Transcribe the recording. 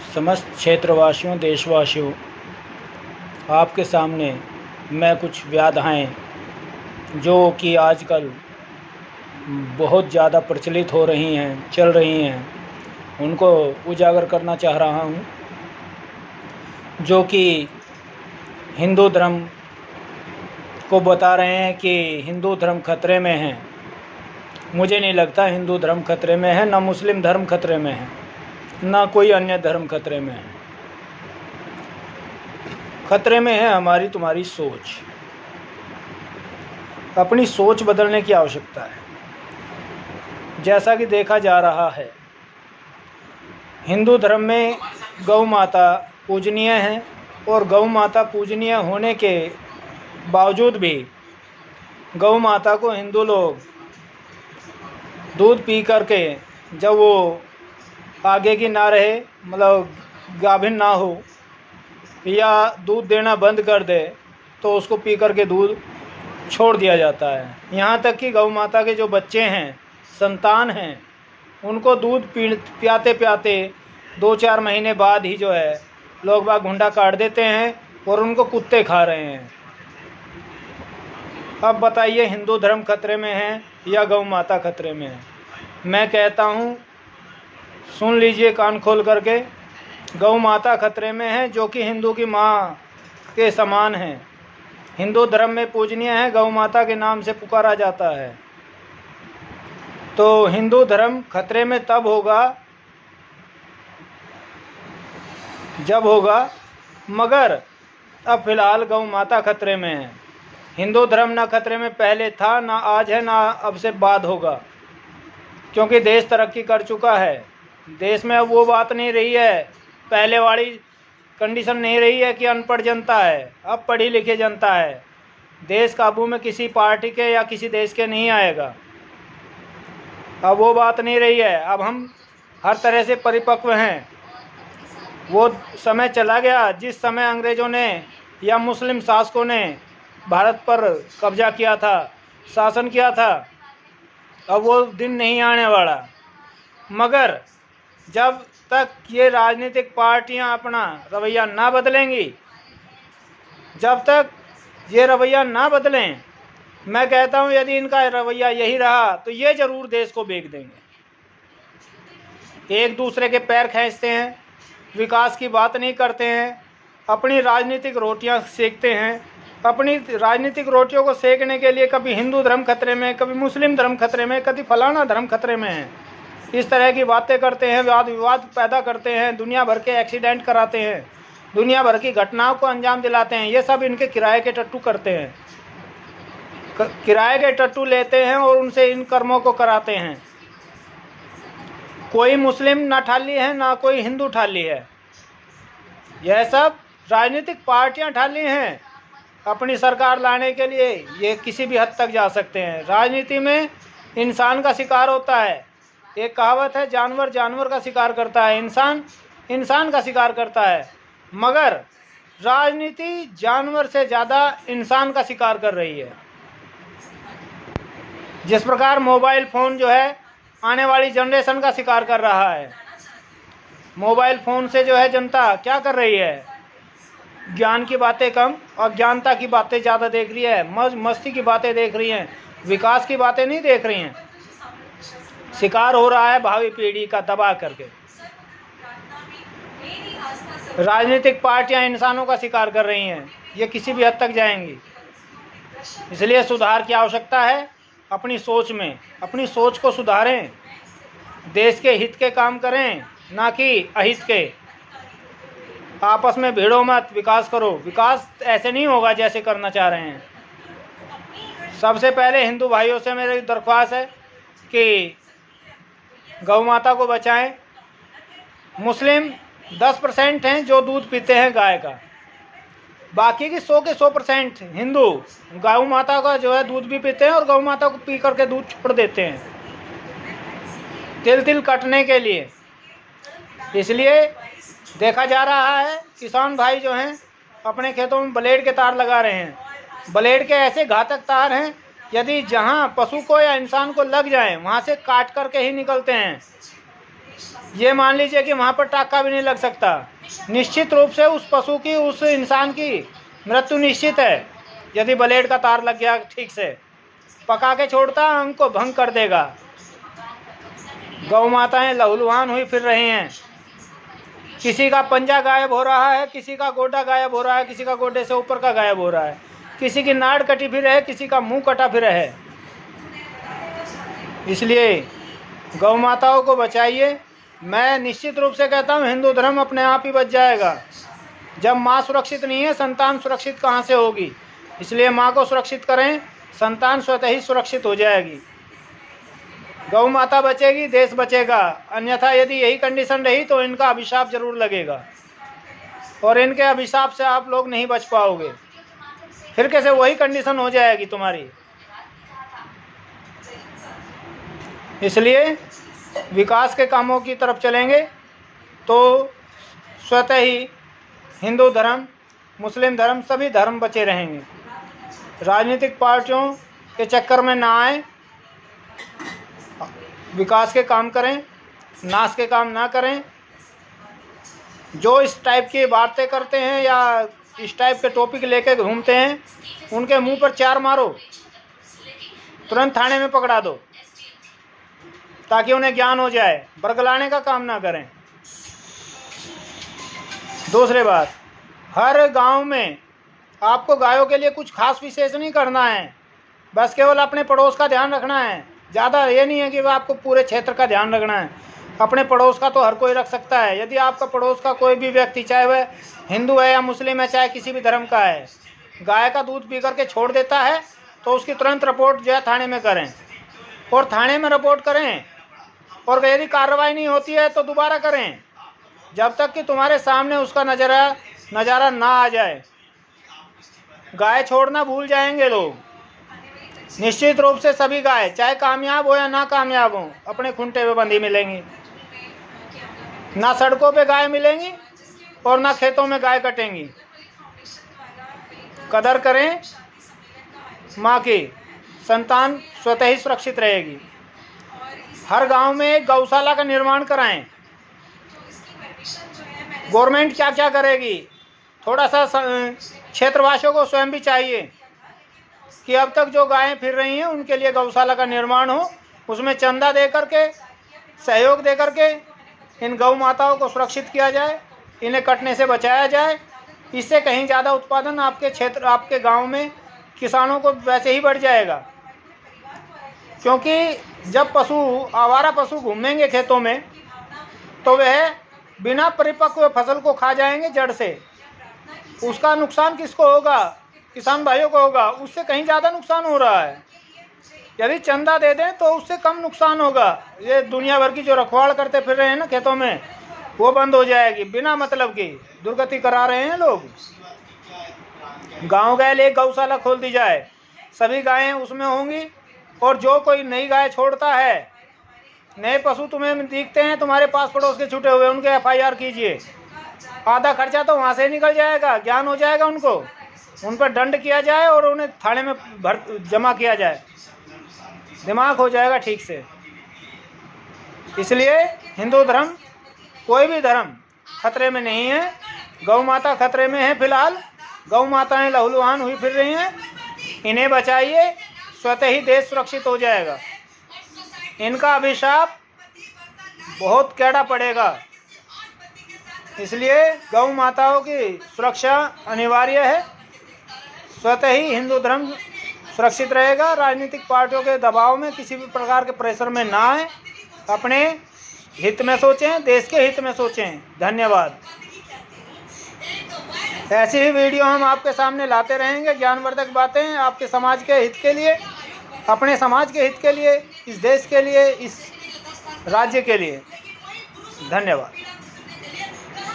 समस्त क्षेत्रवासियों, देशवासियों, आपके सामने मैं कुछ व्याधाएँ जो कि आजकल बहुत ज़्यादा प्रचलित हो रही हैं, चल रही हैं, उनको उजागर करना चाह रहा हूँ, जो कि हिंदू धर्म को बता रहे हैं कि हिंदू धर्म खतरे में है। मुझे नहीं लगता हिंदू धर्म खतरे में है, ना मुस्लिम धर्म खतरे में है, ना कोई अन्य धर्म खतरे में है। खतरे में है हमारी तुम्हारी सोच। अपनी सोच बदलने की आवश्यकता है। जैसा कि देखा जा रहा है, हिंदू धर्म में गौ माता पूजनीय है और गौ माता पूजनीय होने के बावजूद भी गौ माता को हिंदू लोग दूध पी करके, जब वो आगे की ना रहे, मतलब गाभिन ना हो या दूध देना बंद कर दे, तो उसको पी करके दूध छोड़ दिया जाता है। यहाँ तक कि गौ माता के जो बच्चे हैं, संतान हैं, उनको दूध पियाते पियाते 2-4 महीने बाद ही जो है लोग बाग घुंडा काट देते हैं और उनको कुत्ते खा रहे हैं। अब बताइए, हिंदू धर्म खतरे में है या गौ माता खतरे में है? मैं कहता हूँ, सुन लीजिए कान खोल करके, गौ माता खतरे में है, जो कि हिंदू की माँ के समान है। हिंदू धर्म में पूजनीय है, गौ माता के नाम से पुकारा जाता है। तो हिंदू धर्म खतरे में तब होगा जब होगा, मगर अब फिलहाल गौ माता खतरे में है। हिंदू धर्म ना खतरे में पहले था, ना आज है, ना अब से बाद होगा, क्योंकि देश तरक्की कर चुका है। देश में अब वो बात नहीं रही है, पहले वाली कंडीशन नहीं रही है कि अनपढ़ जनता है, अब पढ़ी लिखी जनता है। देश काबू में किसी पार्टी के या किसी देश के नहीं आएगा। अब वो बात नहीं रही है, अब हम हर तरह से परिपक्व हैं। वो समय चला गया जिस समय अंग्रेज़ों ने या मुस्लिम शासकों ने भारत पर कब्जा किया था, शासन किया था। अब वो दिन नहीं आने वाला। मगर जब तक ये राजनीतिक पार्टियां अपना रवैया ना बदलेंगी, जब तक ये रवैया ना बदलें, मैं कहता हूँ यदि इनका रवैया यही रहा तो ये ज़रूर देश को बेच देंगे। एक दूसरे के पैर खींचते हैं, विकास की बात नहीं करते हैं, अपनी राजनीतिक रोटियां सेकते हैं। अपनी राजनीतिक रोटियों को सेकने के लिए कभी हिंदू धर्म खतरे में, कभी मुस्लिम धर्म खतरे में, कभी फलाना धर्म खतरे में है। इस तरह की बातें करते हैं, वाद विवाद पैदा करते हैं, दुनिया भर के एक्सीडेंट कराते हैं, दुनिया भर की घटनाओं को अंजाम दिलाते हैं। ये सब इनके किराए के टट्टू करते हैं, किराए के टट्टू लेते हैं और उनसे इन कर्मों को कराते हैं। कोई मुस्लिम ना ठाली है, ना कोई हिंदू ठाली है, यह सब राजनीतिक पार्टियां ठाली हैं अपनी सरकार लाने के लिए। ये किसी भी हद तक जा सकते हैं। राजनीति में इंसान का शिकार होता है। एक कहावत है, जानवर जानवर का शिकार करता है, इंसान इंसान का शिकार करता है। मगर राजनीति जानवर से ज़्यादा इंसान का शिकार कर रही है। जिस प्रकार मोबाइल फ़ोन जो है आने वाली जनरेशन का शिकार कर रहा है। मोबाइल फ़ोन से जो है जनता क्या कर रही है? ज्ञान की बातें कम, अज्ञानता की बातें ज़्यादा देख रही है, मौज मस्ती की बातें देख रही हैं, विकास की बातें नहीं देख रही हैं। शिकार हो रहा है भावी पीढ़ी का दबा करके। राजनीतिक पार्टियां इंसानों का शिकार कर रही हैं। ये किसी भी हद तक जाएंगी। इसलिए सुधार की आवश्यकता है अपनी सोच में। अपनी सोच को सुधारें, देश के हित के काम करें, ना कि अहित के। आपस में भिड़ो मत, विकास करो। विकास ऐसे नहीं होगा जैसे करना चाह रहे हैं। सबसे पहले हिंदू भाइयों से मेरी दरख्वास्त है कि गौ माता को बचाएं। मुस्लिम 10% हैं जो दूध पीते हैं गाय का, बाकी की 100 के 100% हिंदू गौ माता का जो है दूध भी पीते हैं और गौ माता को पी करके दूध छोड़ देते हैं तिल तिल कटने के लिए। इसलिए देखा जा रहा है किसान भाई जो हैं अपने खेतों में ब्लेड के तार लगा रहे हैं। ब्लेड के ऐसे घातक तार हैं, यदि जहां पशु को या इंसान को लग जाए वहां से काट करके ही निकलते हैं। ये मान लीजिए कि वहाँ पर टाका भी नहीं लग सकता। निश्चित रूप से उस पशु की, उस इंसान की मृत्यु निश्चित है यदि ब्लेड का तार लग गया ठीक से। पका के छोड़ता, अंग को भंग कर देगा। गौ माताएं लहूलुहान हुई फिर रही हैं। किसी का पंजा गायब हो रहा है, किसी का गोडा गायब हो रहा है, किसी का गोडे से ऊपर का गायब हो रहा है, किसी की नाड़ कटी फिर है, किसी का मुंह कटा फिर है। इसलिए गौ माताओं को बचाइए। मैं निश्चित रूप से कहता हूँ हिंदू धर्म अपने आप ही बच जाएगा। जब माँ सुरक्षित नहीं है, संतान सुरक्षित कहाँ से होगी? इसलिए माँ को सुरक्षित करें, संतान स्वतः ही सुरक्षित हो जाएगी। गौ माता बचेगी, देश बचेगा। अन्यथा यदि यही कंडीशन रही तो इनका अभिशाप जरूर लगेगा और इनके अभिशाप से आप लोग नहीं बच पाओगे। फिर कैसे वही कंडीशन हो जाएगी तुम्हारी। इसलिए विकास के कामों की तरफ चलेंगे तो स्वतः ही हिंदू धर्म, मुस्लिम धर्म, सभी धर्म बचे रहेंगे। राजनीतिक पार्टियों के चक्कर में ना आए, विकास के काम करें, नाश के काम ना करें। जो इस टाइप की बातें करते हैं या इस टाइप के टॉपिक लेके घूमते हैं, उनके मुंह पर 4 मारो, तुरंत थाने में पकड़ा दो ताकि उन्हें ज्ञान हो जाए। बरगलाने का काम ना करें। दूसरी बात, हर गांव में आपको गायों के लिए कुछ खास विशेष नहीं करना है, बस केवल अपने पड़ोस का ध्यान रखना है। ज़्यादा ये नहीं है कि आपको पूरे क्षेत्र का ध्यान रखना है। अपने पड़ोस का तो हर कोई रख सकता है। यदि आपका पड़ोस का कोई भी व्यक्ति, चाहे वह हिंदू है या मुस्लिम है, चाहे किसी भी धर्म का है, गाय का दूध पी करके छोड़ देता है तो उसकी तुरंत रिपोर्ट जो है थाने में करें और थाने में रिपोर्ट करें। और यदि कार्रवाई नहीं होती है तो दोबारा करें, जब तक कि तुम्हारे सामने उसका नज़ारा ना आ जाए। गाय छोड़ना भूल जाएंगे लोग। निश्चित रूप से सभी गाय, चाहे कामयाब हो या ना कामयाब हो, अपने खूंटे पे बंधी मिलेंगी। ना सड़कों पे गाय मिलेंगी और ना खेतों में गाय कटेंगी। कदर करें माँ की, संतान स्वतः ही सुरक्षित रहेगी। हर गांव में एक गौशाला का निर्माण कराएं। गवर्नमेंट क्या क्या करेगी, थोड़ा सा क्षेत्रवासियों को स्वयं भी चाहिए कि अब तक जो गायें फिर रही हैं उनके लिए गौशाला का निर्माण हो। उसमें चंदा दे करके, सहयोग दे करके इन गौ माताओं को सुरक्षित किया जाए, इन्हें कटने से बचाया जाए। इससे कहीं ज़्यादा उत्पादन आपके क्षेत्र, आपके गांव में किसानों को वैसे ही बढ़ जाएगा। क्योंकि जब आवारा पशु घूमेंगे खेतों में तो वह बिना परिपक्व फसल को खा जाएंगे जड़ से। उसका नुकसान किसको होगा? किसान भाइयों को होगा। उससे कहीं ज़्यादा नुकसान हो रहा है। यदि चंदा दे दें तो उससे कम नुकसान होगा। ये दुनिया भर की जो रखवाड़ करते फिर रहे हैं ना खेतों में, वो बंद हो जाएगी। बिना मतलब की दुर्गति करा रहे हैं लोग। गांव गए एक गौशाला खोल दी जाए, सभी गायें उसमें होंगी। और जो कोई नई गाय छोड़ता है, नए पशु तुम्हें दिखते हैं तुम्हारे पास पड़ोस के छूटे हुए, उनके FIR कीजिए। आधा खर्चा तो वहाँ से निकल जाएगा, ज्ञान हो जाएगा उनको, उन पर दंड किया जाए और उन्हें थाने में जमा किया जाए, दिमाग हो जाएगा ठीक से। इसलिए हिंदू धर्म, कोई भी धर्म खतरे में नहीं है। गौ माता खतरे में है फिलहाल। गौ माताएं लहूलुहान हुई फिर रही हैं, इन्हें बचाइए, स्वतः ही देश सुरक्षित हो जाएगा। इनका अभिशाप बहुत कैड़ा पड़ेगा। इसलिए गौ माताओं की सुरक्षा अनिवार्य है। स्वतः ही हिंदू धर्म सुरक्षित रहेगा। राजनीतिक पार्टियों के दबाव में, किसी भी प्रकार के प्रेशर में ना आए। अपने हित में सोचें, देश के हित में सोचें। धन्यवाद। ऐसी ही वीडियो हम आपके सामने लाते रहेंगे, ज्ञानवर्धक बातें आपके समाज के हित के लिए, अपने समाज के हित के लिए, इस देश के लिए, इस राज्य के लिए। धन्यवाद।